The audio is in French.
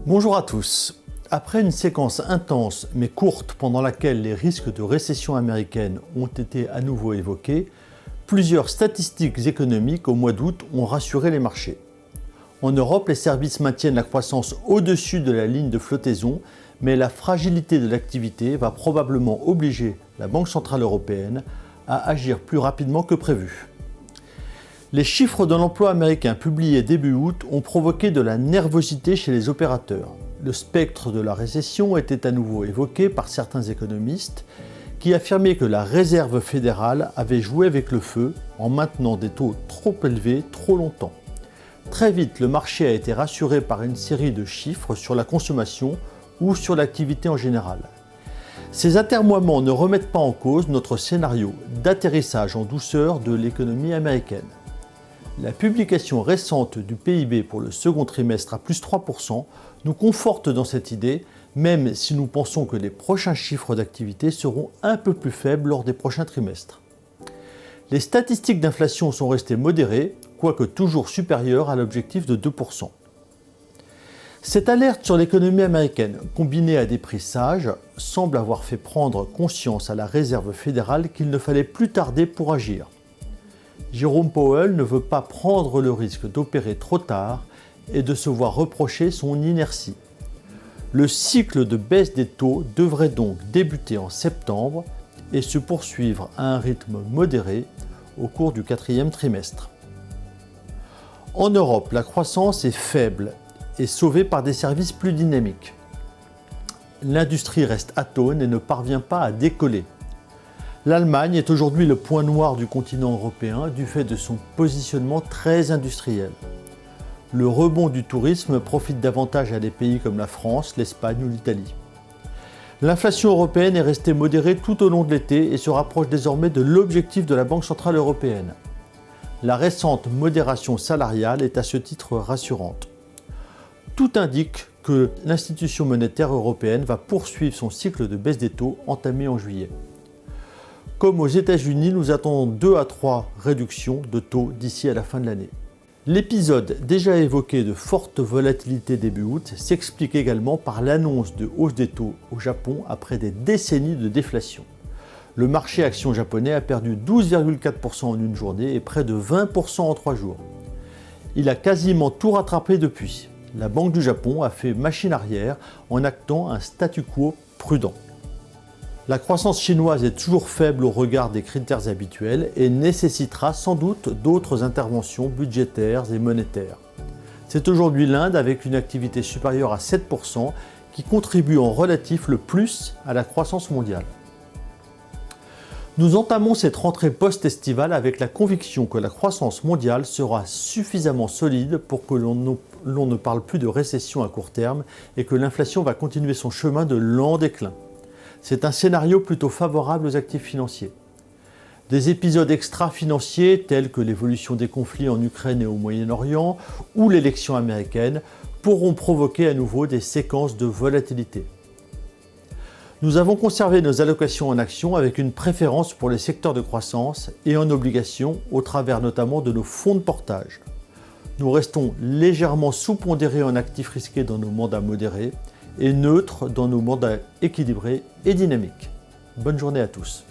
Bonjour à tous. Après une séquence intense mais courte pendant laquelle les risques de récession américaine ont été à nouveau évoqués, plusieurs statistiques économiques au mois d'août ont rassuré les marchés. En Europe, les services maintiennent la croissance au-dessus de la ligne de flottaison, mais la fragilité de l'activité va probablement obliger la Banque centrale européenne à agir plus rapidement que prévu. Les chiffres de l'emploi américain publiés début août ont provoqué de la nervosité chez les opérateurs. Le spectre de la récession était à nouveau évoqué par certains économistes qui affirmaient que la Réserve fédérale avait joué avec le feu en maintenant des taux trop élevés trop longtemps. Très vite, le marché a été rassuré par une série de chiffres sur la consommation ou sur l'activité en général. Ces atermoiements ne remettent pas en cause notre scénario d'atterrissage en douceur de l'économie américaine. La publication récente du PIB pour le second trimestre à plus 3% nous conforte dans cette idée, même si nous pensons que les prochains chiffres d'activité seront un peu plus faibles lors des prochains trimestres. Les statistiques d'inflation sont restées modérées, quoique toujours supérieures à l'objectif de 2%. Cette alerte sur l'économie américaine, combinée à des prix sages, semble avoir fait prendre conscience à la Réserve fédérale qu'il ne fallait plus tarder pour agir. Jérôme Powell ne veut pas prendre le risque d'opérer trop tard et de se voir reprocher son inertie. Le cycle de baisse des taux devrait donc débuter en septembre et se poursuivre à un rythme modéré au cours du quatrième trimestre. En Europe, la croissance est faible et sauvée par des services plus dynamiques. L'industrie reste atone et ne parvient pas à décoller. L'Allemagne est aujourd'hui le point noir du continent européen du fait de son positionnement très industriel. Le rebond du tourisme profite davantage à des pays comme la France, l'Espagne ou l'Italie. L'inflation européenne est restée modérée tout au long de l'été et se rapproche désormais de l'objectif de la Banque centrale européenne. La récente modération salariale est à ce titre rassurante. Tout indique que l'institution monétaire européenne va poursuivre son cycle de baisse des taux entamé en juillet. Comme aux États-Unis, nous attendons 2 à 3 réductions de taux d'ici à la fin de l'année. L'épisode déjà évoqué de forte volatilité début août s'explique également par l'annonce de hausse des taux au Japon après des décennies de déflation. Le marché action japonais a perdu 12,4% en une journée et près de 20% en 3 jours. Il a quasiment tout rattrapé depuis. La Banque du Japon a fait machine arrière en actant un statu quo prudent. La croissance chinoise est toujours faible au regard des critères habituels et nécessitera sans doute d'autres interventions budgétaires et monétaires. C'est aujourd'hui l'Inde avec une activité supérieure à 7% qui contribue en relatif le plus à la croissance mondiale. Nous entamons cette rentrée post-estivale avec la conviction que la croissance mondiale sera suffisamment solide pour que l'on ne parle plus de récession à court terme et que l'inflation va continuer son chemin de lent déclin. C'est un scénario plutôt favorable aux actifs financiers. Des épisodes extra-financiers tels que l'évolution des conflits en Ukraine et au Moyen-Orient ou l'élection américaine pourront provoquer à nouveau des séquences de volatilité. Nous avons conservé nos allocations en actions avec une préférence pour les secteurs de croissance et en obligations au travers notamment de nos fonds de portage. Nous restons légèrement sous-pondérés en actifs risqués dans nos mandats modérés et neutres dans nos mandats équilibrés et dynamiques. Bonne journée à tous.